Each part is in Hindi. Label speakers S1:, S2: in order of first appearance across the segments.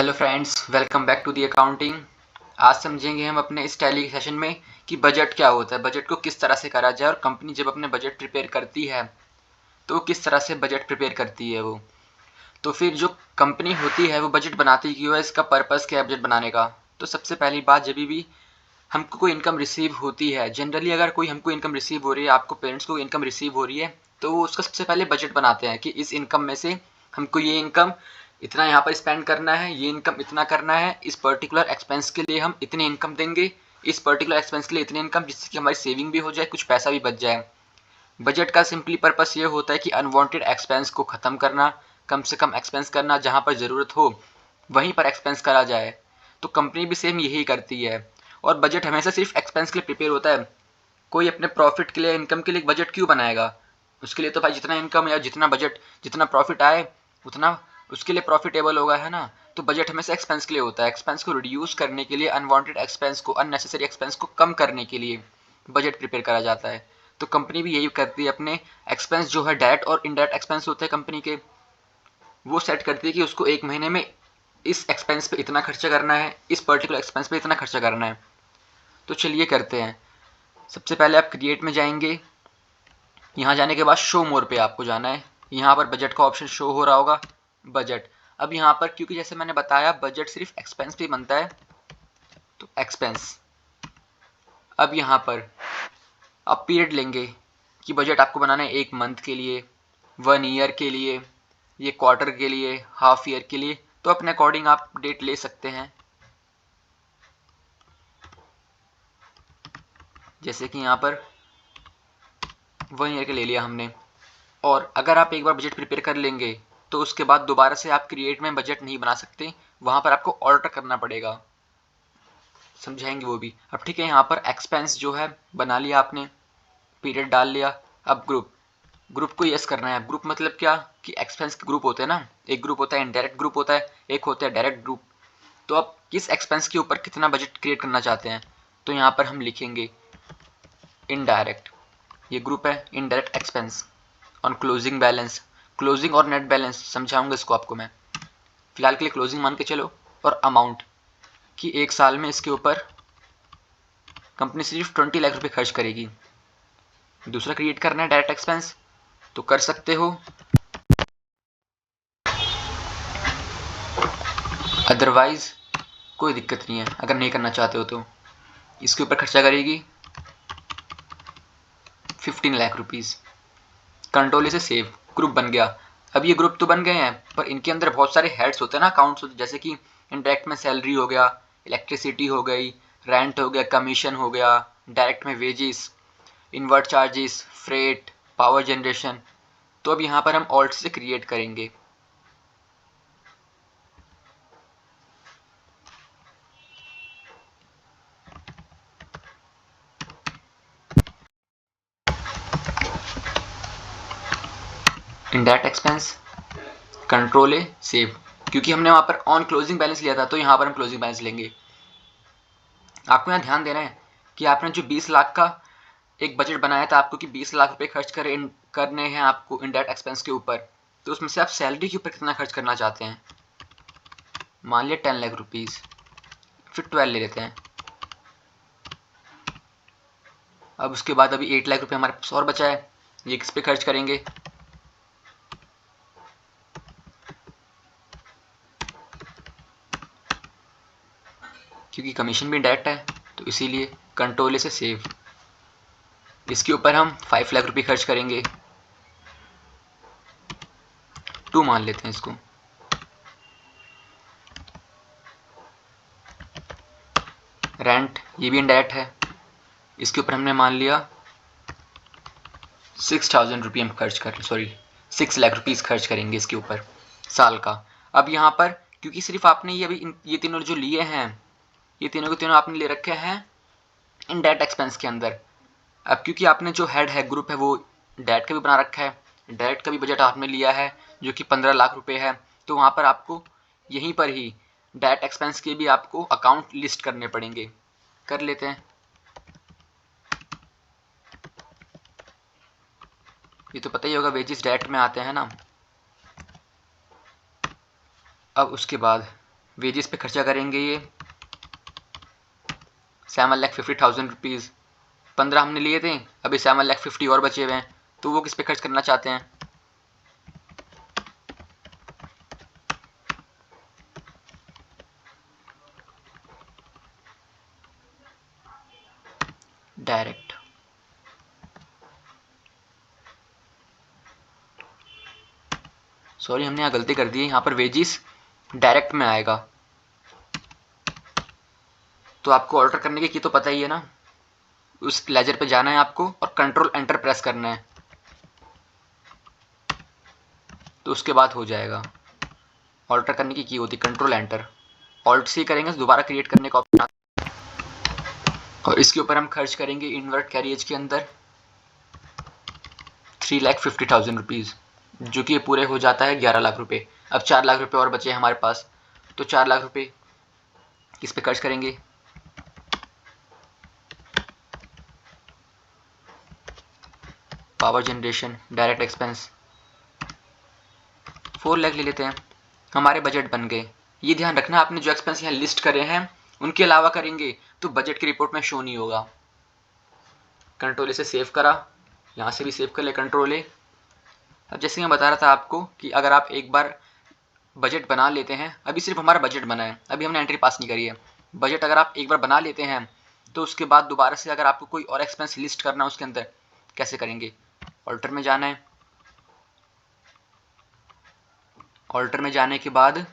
S1: Hello friends, welcome back to the accounting. आज समझेंगे हम अपने इस टैली के सेशन में कि बजट क्या होता है, बजट को किस तरह से करा जाए और कंपनी जब अपने बजट प्रिपेयर करती है तो वो किस तरह से बजट प्रिपेयर करती है। वो तो फिर जो कंपनी होती है वो बजट बनाती क्यों है, इसका पर्पस क्या है बजट बनाने का। तो सबसे पहली बात, जब भी हमको कोई इनकम रिसीव होती है, जनरली अगर कोई हमको इनकम रिसीव हो रही है, आपको पेरेंट्स को इनकम रिसीव हो रही है, तो वो उसका सबसे पहले बजट बनाते हैं कि इस इनकम में से हमको ये इनकम इतना यहाँ पर स्पेंड करना है, ये इनकम इतना करना है, इस पर्टिकुलर एक्सपेंस के लिए हम इतनी इनकम देंगे, इस पर्टिकुलर एक्सपेंस के लिए इतनी इनकम, जिससे कि हमारी सेविंग भी हो जाए, कुछ पैसा भी बच जाए। बजट का सिंपली पर्पस ये होता है कि अनवांटेड एक्सपेंस को ख़त्म करना, कम से कम एक्सपेंस करना, जहाँ पर ज़रूरत हो वहीं पर एक्सपेंस करा जाए। तो कंपनी भी सेम यही करती है। और बजट हमेशा सिर्फ एक्सपेंस के लिए प्रिपेयर होता है। कोई अपने प्रॉफिट के लिए, इनकम के लिए बजट क्यों बनाएगा? उसके लिए तो भाई जितना इनकम या जितना बजट, जितना प्रॉफिट आए उतना उसके लिए प्रॉफिटेबल होगा, है ना। तो बजट हमेशा एक्सपेंस के लिए होता है। एक्सपेंस को रिड्यूस करने के लिए, अनवांटेड एक्सपेंस को, अननेसेसरी एक्सपेंस को कम करने के लिए बजट प्रिपेयर करा जाता है। तो कंपनी भी यही करती है। अपने एक्सपेंस जो है, डायरेक्ट और इनडायरेक्ट एक्सपेंस होते हैं कंपनी के, वो सेट करती है कि उसको एक महीने में इस एक्सपेंस पे इतना खर्चा करना है, इस पर्टिकुलर एक्सपेंस पे इतना खर्चा करना है। तो चलिए करते हैं। सबसे पहले आप क्रिएट में जाएंगे। यहाँ जाने के बाद शो मोर पे आपको जाना है। यहाँ पर बजट का ऑप्शन शो हो रहा होगा, बजट। अब यहाँ पर क्योंकि जैसे मैंने बताया बजट सिर्फ एक्सपेंस पे बनता है, तो एक्सपेंस। अब यहाँ पर आप पीरियड लेंगे कि बजट आपको बनाना है 1 मंथ के लिए, 1 ईयर के लिए, ये क्वार्टर के लिए, हाफ ईयर के लिए। तो अपने अकॉर्डिंग आप डेट ले सकते हैं। जैसे कि यहाँ पर 1 ईयर के ले लिया हमने। और अगर आप एक बार बजट प्रिपेयर कर लेंगे तो उसके बाद दोबारा से आप क्रिएट में बजट नहीं बना सकते, वहाँ पर आपको ऑल्टर करना पड़ेगा। समझाएंगे वो भी। अब ठीक है, यहाँ पर एक्सपेंस जो है बना लिया आपने, पीरियड डाल लिया। अब ग्रुप, ग्रुप को यस करना है। ग्रुप मतलब क्या कि एक्सपेंस के ग्रुप होते हैं ना, एक ग्रुप होता है इनडायरेक्ट ग्रुप होता है, एक होता है डायरेक्ट ग्रुप। तो आप किस एक्सपेंस के ऊपर कितना बजट क्रिएट करना चाहते हैं, तो यहाँ पर हम लिखेंगे इनडायरेक्ट। ये ग्रुप है indirect expense. On closing balance, closing और नेट बैलेंस समझाऊंगा इसको आपको मैं। फिलहाल के लिए क्लोजिंग मान के चलो। और अमाउंट कि 1 साल में इसके ऊपर कंपनी सिर्फ 20 लाख रुपए खर्च करेगी। दूसरा क्रिएट करना है डायरेक्ट एक्सपेंस, तो कर सकते हो, अदरवाइज कोई दिक्कत नहीं है। अगर नहीं करना चाहते हो तो इसके ऊपर खर्चा करेगी 15 लाख रुपीज़। कंट्रोल से सेव, ग्रुप बन गया। अब ये ग्रुप तो बन गए हैं, पर इनके अंदर बहुत सारे हेड्स होते हैं ना, अकाउंट्स होते हैं। जैसे कि इनडायरेक्ट में सैलरी हो गया, इलेक्ट्रिसिटी हो गई, रेंट हो गया, कमीशन हो गया, डायरेक्ट में wages, inward charges, freight, power generation. तो अब यहाँ पर हम ऑल्ट से क्रिएट करेंगे। Indirect expense, control A save. क्योंकि हमने वहाँ पर ऑन क्लोजिंग बैलेंस लिया था, तो यहाँ पर हम क्लोजिंग बैलेंस लेंगे। आपको यहाँ ध्यान देना है कि आपने जो 20 लाख का एक बजट बनाया था आपको कि 20 लाख रुपए खर्च करने हैं आपको इनडायरेक्ट एक्सपेंस के ऊपर, तो उसमें से आप सैलरी के ऊपर कितना खर्च करना चाहते हैं। मान लिया 10 लाख रुपीज़, फिर 12 ले लेते हैं। अब उसके बाद अभी 8 लाख रुपए हमारे पास और बचा है, ये किस पे खर्च करेंगे। क्योंकि कमीशन भी डायरेक्ट है, तो इसीलिए कंट्रोल से सेव। इसके ऊपर हम 5 लाख रुपए खर्च करेंगे, 2 मान लेते हैं इसको। रेंट ये भी इनडायरेक्ट है, इसके ऊपर हमने मान लिया 6,000 रुपये हम खर्च कर, सॉरी 6 लाख रुपीज़ खर्च करेंगे इसके ऊपर साल का। अब यहाँ पर क्योंकि सिर्फ आपने ये अभी ये तीनों जो लिए हैं, ये तीनों के तीनों आपने ले रखे हैं इनडायरेक्ट एक्सपेंस के अंदर। अब क्योंकि आपने जो हेड है, ग्रुप है, वो डायरेक्ट का भी बना रखा है, डायरेक्ट का भी बजट आपने लिया है जो कि 15 लाख रुपए है, तो वहाँ पर आपको यहीं पर ही डायरेक्ट एक्सपेंस के भी आपको अकाउंट लिस्ट करने पड़ेंगे। कर लेते हैं। ये तो पता ही होगा, वेजेस डायरेक्ट में आते हैं ना। अब उसके बाद वेजेस पे खर्चा करेंगे ये 7,50,000 रुपीज़। 15 हमने लिए थे, अभी 7,50,000 और बचे हुए हैं, तो वो किस पे खर्च करना चाहते हैं? डायरेक्ट। सॉरी, हमने यहाँ गलती कर दी है, यहाँ पर वेजिस डायरेक्ट में आएगा। तो आपको ऑर्डर करने की तो पता ही है ना, उस लेजर पे जाना है आपको और कंट्रोल एंटर प्रेस करना है, तो उसके बाद हो जाएगा। ऑल्टर करने की होती कंट्रोल एंटर, ऑल्ट से करेंगे तो दोबारा क्रिएट करने का ऑप्शन आता है। और इसके ऊपर हम खर्च करेंगे इन्वर्ट कैरियज के अंदर 3,50,000 रुपीज़, जो कि पूरे हो जाता है 11 लाख रुपए। अब 4 लाख रुपए और बचे हमारे पास, तो 4 लाख रुपए किस पे खर्च करेंगे? Power generation, direct expense 4 lakh ले लेते हैं, हमारे बजट बन गए। ये ध्यान रखना, आपने जो एक्सपेंस यहाँ लिस्ट करे हैं उनके अलावा करेंगे तो बजट की रिपोर्ट में शो नहीं होगा। कंट्रोल से सेव करा, यहाँ से भी सेव कर ले कंट्रोल ए। अब जैसे मैं बता रहा था आपको कि अगर आप एक बार बजट बना लेते हैं, अभी सिर्फ हमारा बजट बना है, अभी हमने एंट्री पास नहीं करी है। बजट अगर आप एक बार बना लेते हैं तो उसके बाद दोबारा से अगर आपको कोई और एक्सपेंस लिस्ट करना है उसके अंदर, कैसे करेंगे? ऑल्टर में जाना है, ऑल्टर में जाने के बाद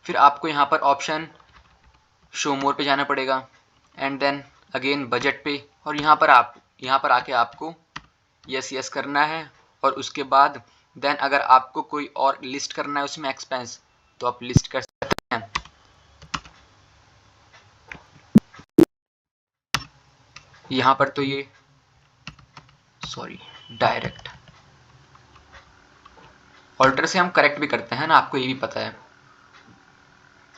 S1: फिर आपको यहाँ पर ऑप्शन शो मोर पे जाना पड़ेगा, एंड देन अगेन बजट पे, और यहाँ पर आके आपको यस यस करना है। और उसके बाद देन अगर आपको कोई और लिस्ट करना है उसमें एक्सपेंस, तो आप लिस्ट कर सकते हैं। यहाँ पर तो ये सॉरी डायरेक्ट, ऑल्टर से हम करेक्ट भी करते हैं ना, आपको ये भी पता है।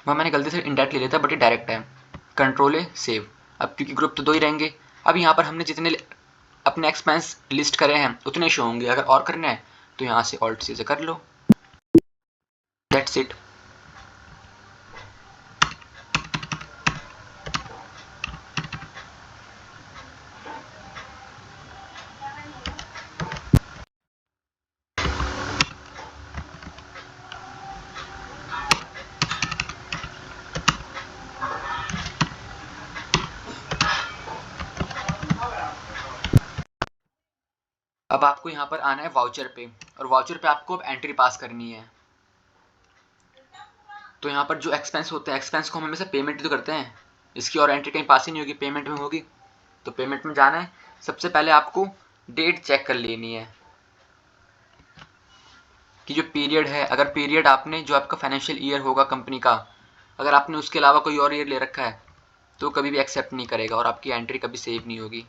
S1: वह मैंने गलती से इंडायरेक्ट ले लिया था, बट ये डायरेक्ट है। कंट्रोल है सेव। अब क्योंकि ग्रुप तो 2 ही रहेंगे, अब यहाँ पर हमने जितने अपने एक्सपेंस लिस्ट करे हैं उतने शो होंगे। अगर और करना है तो यहाँ से ऑल्ट से कर लो, दैट्स इट। अब आपको यहाँ पर आना है वाउचर पे, और वाउचर पे आपको अब एंट्री पास करनी है। तो यहाँ पर जो एक्सपेंस होते हैं, एक्सपेंस को हम हमेशा पेमेंट तो करते हैं, इसकी और एंट्री कहीं पास ही नहीं होगी, पेमेंट में होगी। तो पेमेंट में जाना है, सबसे पहले आपको डेट चेक कर लेनी है कि जो पीरियड है, अगर पीरियड आपने जो आपका फाइनेंशियल ईयर होगा कंपनी का, अगर आपने उसके अलावा कोई और ईयर ले रखा है तो कभी भी एक्सेप्ट नहीं करेगा और आपकी एंट्री कभी सेव नहीं होगी।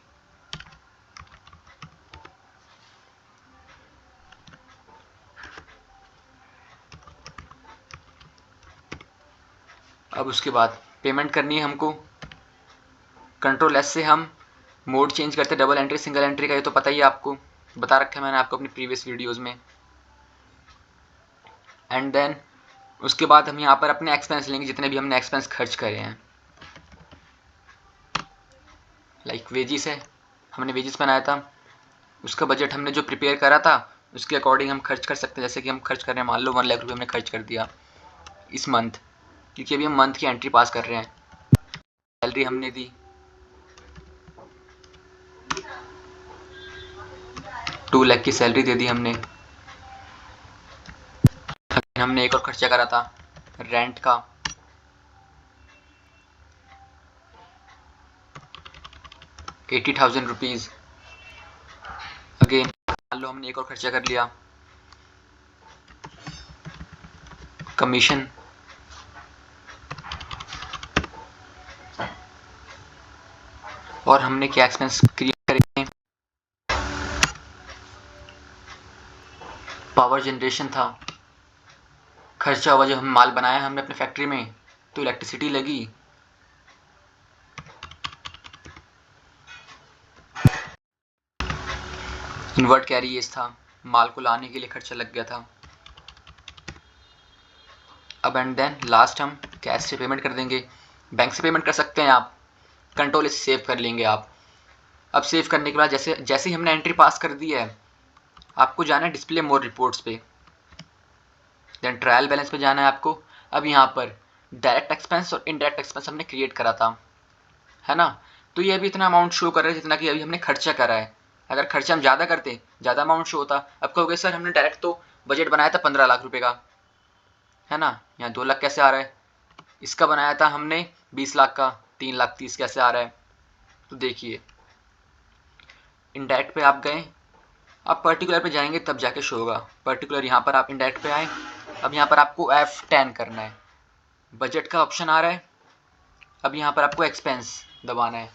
S1: अब उसके बाद पेमेंट करनी है हमको, कंट्रोल एस से हम मोड चेंज करते, डबल एंट्री सिंगल एंट्री का, ये तो पता ही है आपको, बता रखा है मैंने आपको अपनी प्रीवियस वीडियोस में। एंड देन उसके बाद हम यहाँ पर अपने एक्सपेंस लेंगे, जितने भी हमने एक्सपेंस खर्च करे हैं। लाइक वेजिस है, हमने वेजिस बनाया था, उसका बजट हमने जो प्रिपेयर करा था उसके अकॉर्डिंग हम खर्च कर सकते हैं। जैसे कि हम खर्च कर रहे हैं, मान लो 1 लाख रुपये हमने खर्च कर दिया इस मंथ, क्योंकि अभी हम मंथ की एंट्री पास कर रहे हैं। सैलरी हमने दी 2 लाख की सैलरी दे दी हमने एक और खर्चा करा था रेंट का, ₹80,000। अगेन मान लो हमने एक और खर्चा कर लिया कमीशन, और हमने क्या एक्सपेंस क्रिएट करे, पावर जनरेशन था, खर्चा हुआ जब हम माल बनाया हमने अपने फैक्ट्री में तो इलेक्ट्रिसिटी लगी, इन्वर्ट कैरियर्स था, माल को लाने के लिए खर्चा लग गया था। अब एंड देन लास्ट हम कैश से पेमेंट कर देंगे, बैंक से पेमेंट कर सकते हैं आप, कंट्रोल इसे सेव कर लेंगे आप। अब सेव करने के बाद जैसे जैसे ही हमने एंट्री पास कर दी है, आपको जाना है डिस्प्ले मोर रिपोर्ट्स पे, देन ट्रायल बैलेंस पे जाना है आपको। अब यहाँ पर डायरेक्ट एक्सपेंस और इनडायरेक्ट एक्सपेंस हमने क्रिएट करा था, है ना। तो ये अभी इतना अमाउंट शो कर रहा है जितना कि अभी हमने खर्चा करा है। अगर खर्चा हम ज़्यादा करते, ज़्यादा अमाउंट शो होता। अब कहोगे सर हमने डायरेक्ट तो बजट बनाया था 15 लाख रुपए का, है ना, यहाँ 2 लाख कैसे आ रहा है। इसका बनाया था हमने 20 लाख का, 3 लाख 30 कैसे आ रहा है। तो देखिए इनडायरेक्ट पे आप गए, आप पर्टिकुलर पे जाएंगे तब जाके शो होगा। पर्टिकुलर यहाँ पर आप इनडायरेक्ट पे आए, अब यहाँ पर आपको F10 करना है, बजट का ऑप्शन आ रहा है। अब यहाँ पर आपको एक्सपेंस दबाना है।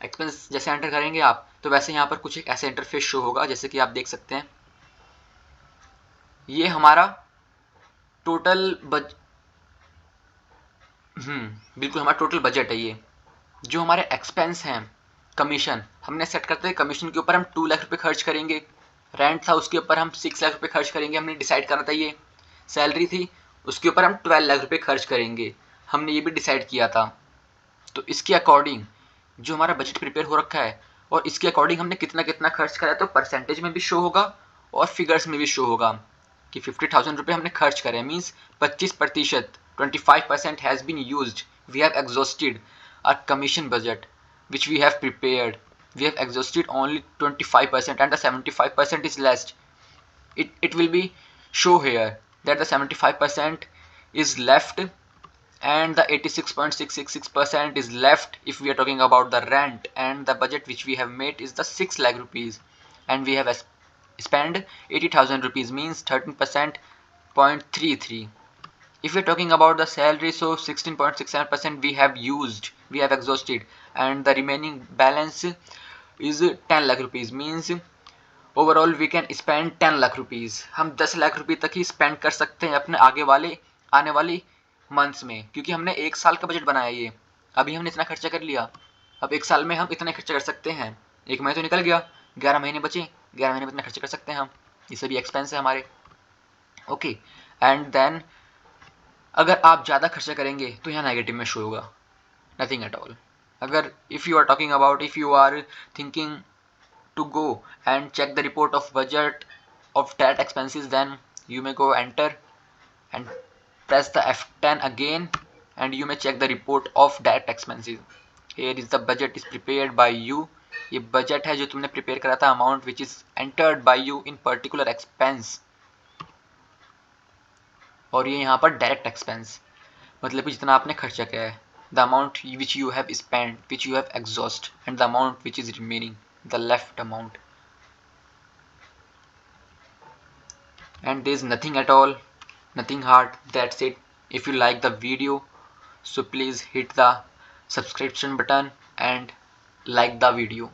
S1: एक्सपेंस जैसे एंटर करेंगे आप, तो वैसे यहाँ पर कुछ एक ऐसे इंटरफेस शो होगा, जैसे कि आप देख सकते हैं ये हमारा टोटल बिल्कुल हमारा टोटल बजट है। ये जो हमारे एक्सपेंस हैं, कमीशन हमने सेट करते हैं, कमीशन के ऊपर हम 2 लाख रुपए खर्च करेंगे। रेंट था उसके ऊपर हम 6 लाख रुपए खर्च करेंगे, हमने डिसाइड करा था ये। सैलरी थी उसके ऊपर हम 12 लाख रुपए खर्च करेंगे, हमने ये भी डिसाइड किया था। तो इसके अकॉर्डिंग जो हमारा बजट प्रिपेयर हो रखा है और इसके अकॉर्डिंग हमने कितना कितना खर्च करा है, तो परसेंटेज में भी शो होगा और फिगर्स में भी शो होगा कि 50,000 रुपये हमने खर्च करे, means 25%, 25% has been used, we have exhausted our commission budget which we have prepared, we have exhausted only 25% and the 75% is left. It will be show here that the 75% is left and the 86.666% is left if we are talking about the rent, and the budget which we have made is the 6 lakh rupees and we have spent 80,000 rupees, means 13%.33. If we are talking about the salary, so 16.67% we have used, we have exhausted, and the remaining balance is 10 lakh rupees, means overall we can spend 10 lakh rupees. हम 10 लाख रुपए तक ही स्पेंड कर सकते हैं अपने आने वाली मंथ्स में, क्योंकि हमने 1 साल का बजट बनाया ये। अभी हमने इतना खर्चा कर लिया, अब 1 साल में हम इतना खर्चा कर सकते हैं। 1 महीने तो निकल गया, 11 महीने बचे, 11 महीने में इतना खर्चा कर सकते हैं हम, ये सभी एक्सपेंस है हमारे। ओके, एंड देन अगर आप ज़्यादा खर्चा करेंगे तो यहाँ नेगेटिव में शो होगा, नथिंग एट ऑल। अगर if you are talking about, if you are thinking to go and check the report of budget of direct expenses, then you may go enter and press the F10 again and you may check the report of direct expenses. Here is the budget is prepared by you. ये बजट है जो तुमने प्रिपेयर करा था, amount which is entered by you in particular expense. और ये यहाँ पर डायरेक्ट एक्सपेंस, मतलब कि जितना आपने खर्चा किया है, the amount which you have spend, which you have exhaust, and the amount which is remaining, the left amount. And there is nothing at all, nothing hard, that's it. If you like the video, so please hit the subscription button and like the video.